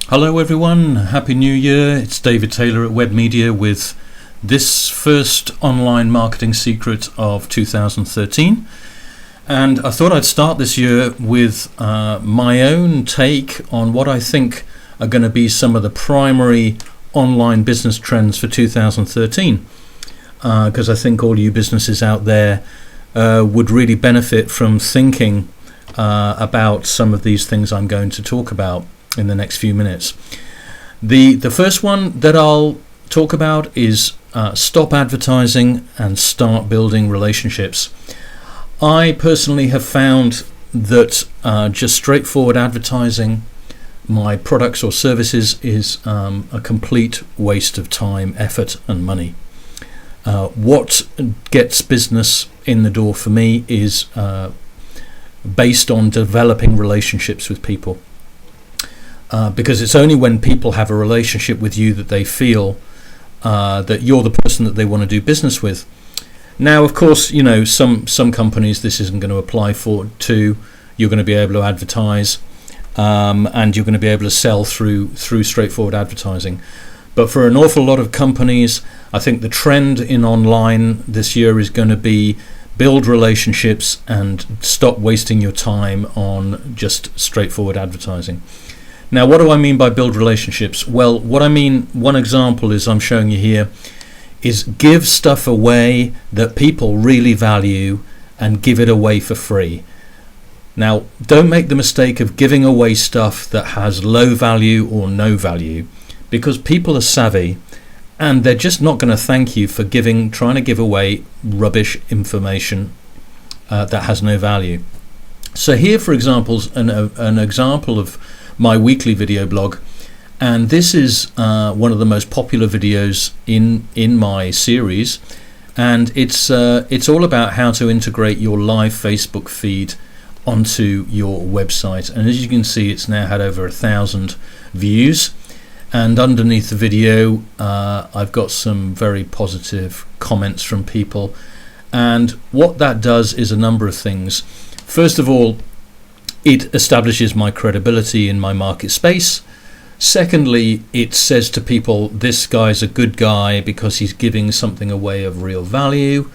Hello everyone, Happy New Year. It's David Taylor at Web Media with this first online marketing secret of 2013. And I thought I'd start this year with my own take on what I think are going to be some of the primary online business trends for 2013. Because I think all you businesses out there would really benefit from thinking about some of these things I'm going to talk about in the next few minutes. The first one that I'll talk about is stop advertising and start building relationships. I personally have found that just straightforward advertising my products or services is a complete waste of time, effort and money. What gets business in the door for me is based on developing relationships with people. Because it's only when people have a relationship with you that they feel that you're the person that they want to do business with. Now, of course, you know, some companies this isn't going to apply to. You're going to be able to advertise and you're going to be able to sell through straightforward advertising. But for an awful lot of companies, I think the trend in online this year is going to be build relationships and stop wasting your time on just straightforward advertising. Now, what do I mean by build relationships? Well, what I mean, one example is I'm showing you here, is give stuff away that people really value and give it away for free. Now, don't make the mistake of giving away stuff that has low value or no value, because people are savvy and they're just not going to thank you for trying to give away rubbish information that has no value. So here, for example, is an example of my weekly video blog, and this is one of the most popular videos in my series, and it's all about how to integrate your live Facebook feed onto your website. And as you can see, it's now had over 1,000 views, and underneath the video I've got some very positive comments from people. And what that does is a number of things. First of all, it establishes my credibility in my market space. Secondly, it says to people, this guy's a good guy because he's giving something away of real value,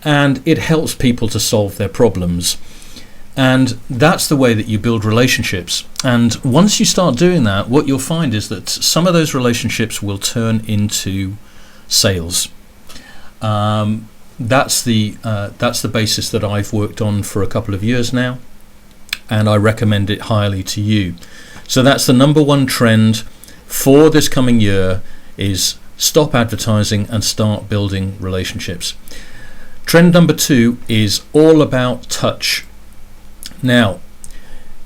and it helps people to solve their problems. And that's the way that you build relationships. And once you start doing that, what you'll find is that some of those relationships will turn into sales. That's the basis that I've worked on for a couple of years now, and I recommend it highly to you. So that's the number one trend for this coming year, is stop advertising and start building relationships. Trend number two is all about touch. Now,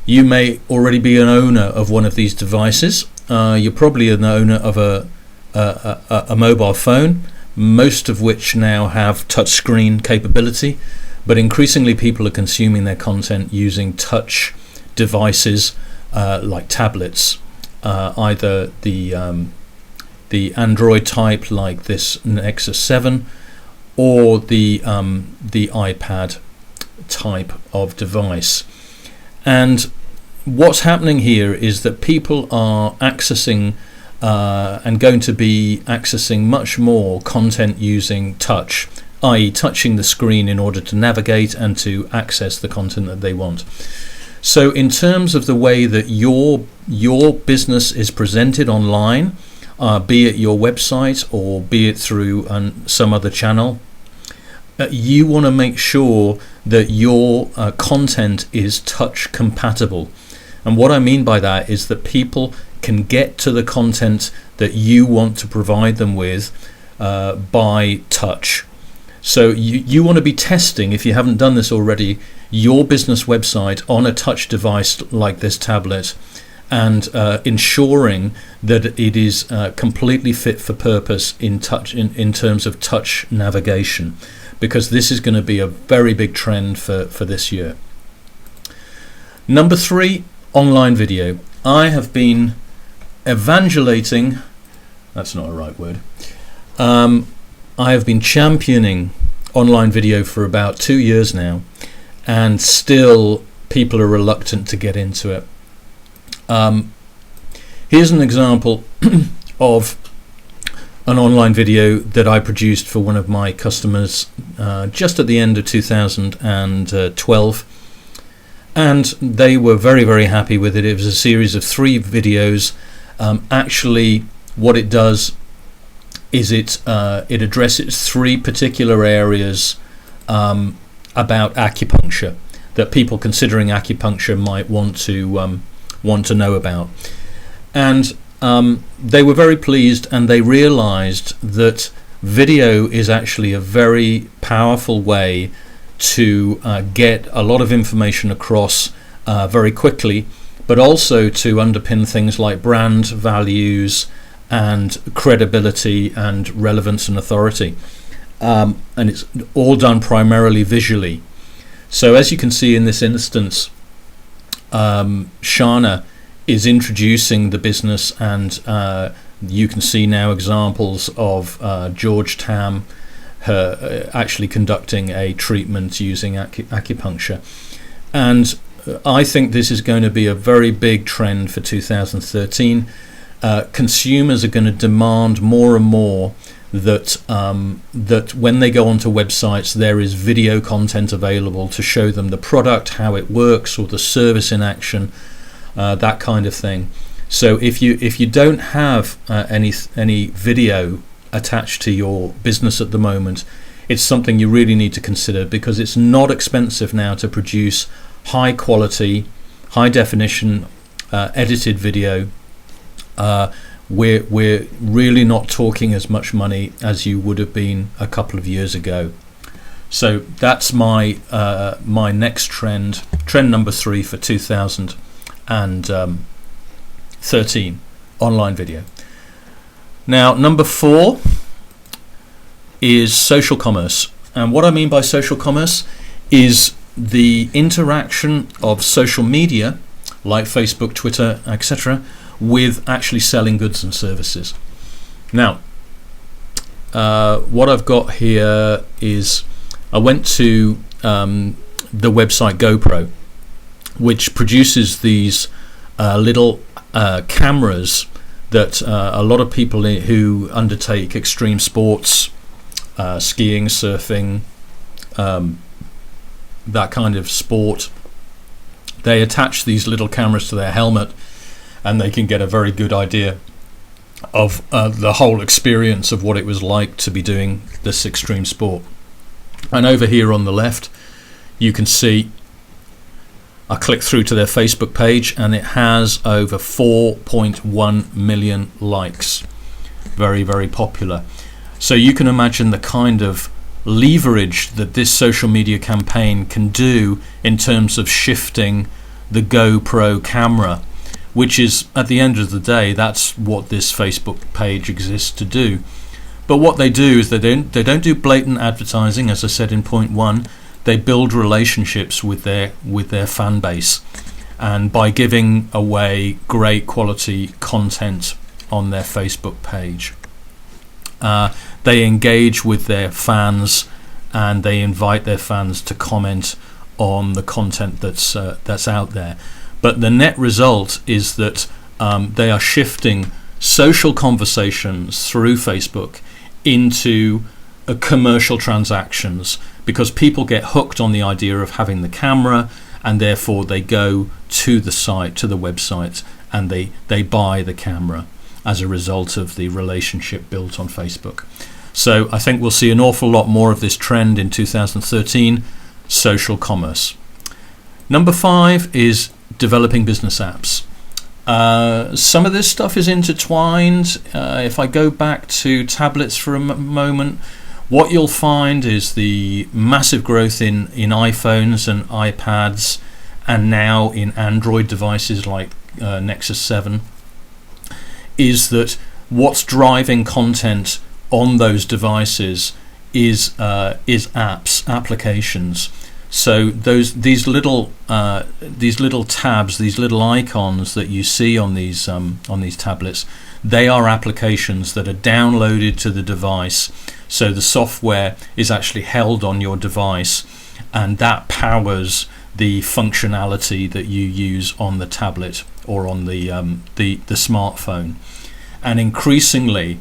you may already be an owner of one of these devices. You're probably an owner of a mobile phone, most of which now have touchscreen capability. But increasingly people are consuming their content using touch devices like tablets, either the Android type like this Nexus 7, or the iPad type of device. And what's happening here is that people are accessing and going to be accessing much more content using touch, i.e. touching the screen in order to navigate and to access the content that they want. So in terms of the way that your business is presented online, be it your website or be it through some other channel, you want to make sure that your content is touch compatible. And what I mean by that is that people can get to the content that you want to provide them with by touch. So you want to be testing, if you haven't done this already, your business website on a touch device like this tablet, and ensuring that it is completely fit for purpose in terms of touch navigation, because this is going to be a very big trend for this year. Number three, online video. I have been evangelating, that's not a right word, I have been championing online video for about 2 years now, and still people are reluctant to get into it. Here's an example of an online video that I produced for one of my customers just at the end of 2012, and they were very, very happy with it. It was a series of 3 videos. Actually, what it does is it addresses 3 particular areas about acupuncture that people considering acupuncture might want to know about. And they were very pleased, and they realized that video is actually a very powerful way to get a lot of information across very quickly, but also to underpin things like brand values and credibility and relevance and authority. And it's all done primarily visually. So as you can see in this instance, Shana is introducing the business, and you can see now examples of George Tam actually conducting a treatment using acupuncture. And I think this is going to be a very big trend for 2013. Consumers are going to demand more and more that when they go onto websites, there is video content available to show them the product, how it works, or the service in action, that kind of thing. So if you don't have any video attached to your business at the moment, it's something you really need to consider, because it's not expensive now to produce high quality, high definition edited video. We're really not talking as much money as you would have been a couple of years ago. So that's my my next trend number 3 for 2013, online video. Now, number 4 is social commerce. And what I mean by social commerce is the interaction of social media like Facebook, Twitter, etc., with actually selling goods and services. Now, what I've got here is I went to the website GoPro, which produces these little cameras that a lot of people who undertake extreme sports, skiing, surfing, that kind of sport, they attach these little cameras to their helmet, and they can get a very good idea of the whole experience of what it was like to be doing this extreme sport. And over here on the left, you can see I click through to their Facebook page, and it has over 4.1 million likes. Very, very popular. So you can imagine the kind of leverage that this social media campaign can do in terms of shifting the GoPro camera, which is, at the end of the day, that's what this Facebook page exists to do. But what they do is they don't do blatant advertising, as I said in point 1. They build relationships with their fan base, and by giving away great quality content on their Facebook page, they engage with their fans, and they invite their fans to comment on the content that's out there. But the net result is that they are shifting social conversations through Facebook into commercial transactions, because people get hooked on the idea of having the camera, and therefore they go to the site, to the website, and they buy the camera as a result of the relationship built on Facebook. So I think we'll see an awful lot more of this trend in 2013, social commerce. Number 5 is developing business apps. Some of this stuff is intertwined. If I go back to tablets for a moment, what you'll find is the massive growth in iPhones and iPads, and now in Android devices like Nexus 7, is that what's driving content on those devices is apps, applications. So these little tabs, these little icons that you see on these tablets, they are applications that are downloaded to the device. So the software is actually held on your device, and that powers the functionality that you use on the tablet or on the smartphone. And increasingly,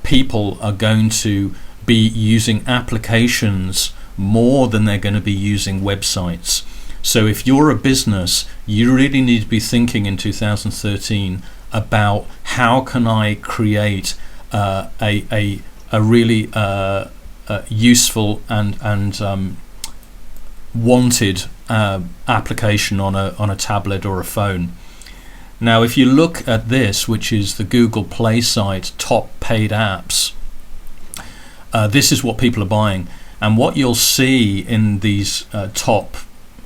people are going to be using applications more than they're going to be using websites. So if you're a business, you really need to be thinking in 2013 about how can I create a really useful and wanted application on a tablet or a phone. Now, if you look at this, which is the Google Play site, top paid apps, this is what people are buying. And what you'll see in these top,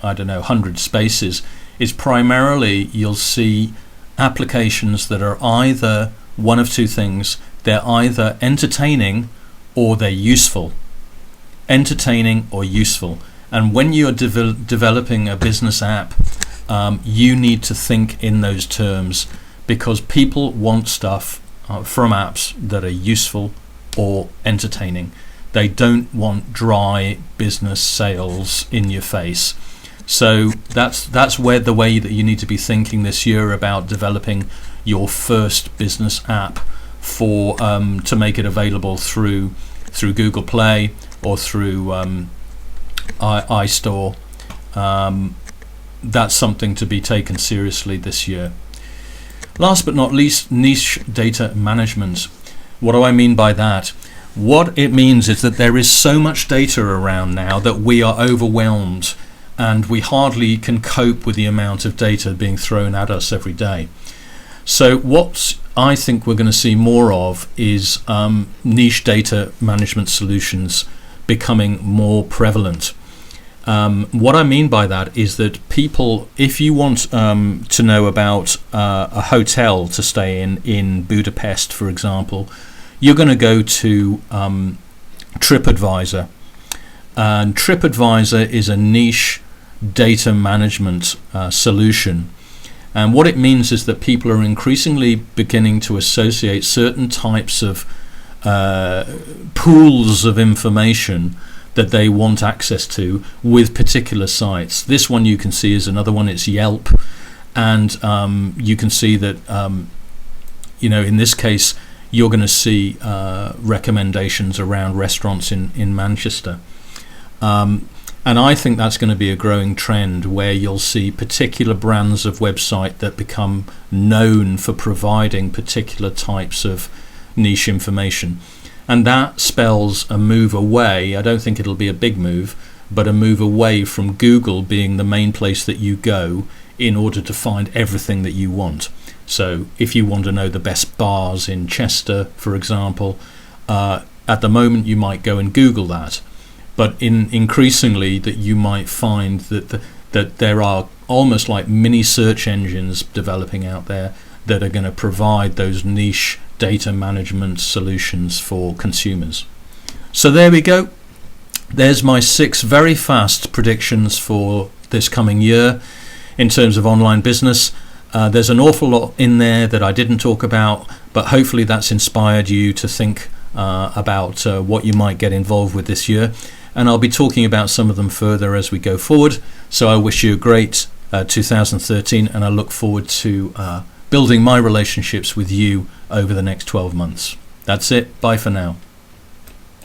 100 spaces is primarily you'll see applications that are either one of two things. They're either entertaining or they're useful. Entertaining or useful. And when you're developing a business app, you need to think in those terms, because people want stuff from apps that are useful or entertaining. They don't want dry business sales in your face. So that's where the way that you need to be thinking this year about developing your first business app for to make it available through Google Play or through iStore. That's something to be taken seriously this year. Last but not least, niche data management. What do I mean by that? What it means is that there is so much data around now that we are overwhelmed, and we hardly can cope with the amount of data being thrown at us every day. So what I think we're going to see more of is niche data management solutions becoming more prevalent. What I mean by that is that people, if you want to know about a hotel to stay in Budapest, for example, you're going to go to TripAdvisor. And TripAdvisor is a niche data management solution. And what it means is that people are increasingly beginning to associate certain types of pools of information that they want access to with particular sites. This one you can see is another one. It's Yelp, and you can see that in this case you're going to see recommendations around restaurants in Manchester, and I think that's going to be a growing trend where you'll see particular brands of website that become known for providing particular types of niche information. And that spells a move away. I don't think it'll be a big move, but a move away from Google being the main place that you go in order to find everything that you want. So if you want to know the best bars in Chester, for example, at the moment you might go and Google that. But increasingly that you might find that there are almost like mini search engines developing out there that are going to provide those niche data management solutions for consumers. So there we go. There's my 6 very fast predictions for this coming year in terms of online business. There's an awful lot in there that I didn't talk about, but hopefully that's inspired you to think about what you might get involved with this year. And I'll be talking about some of them further as we go forward. So I wish you a great 2013, and I look forward to building my relationships with you over the next 12 months. That's it. Bye for now.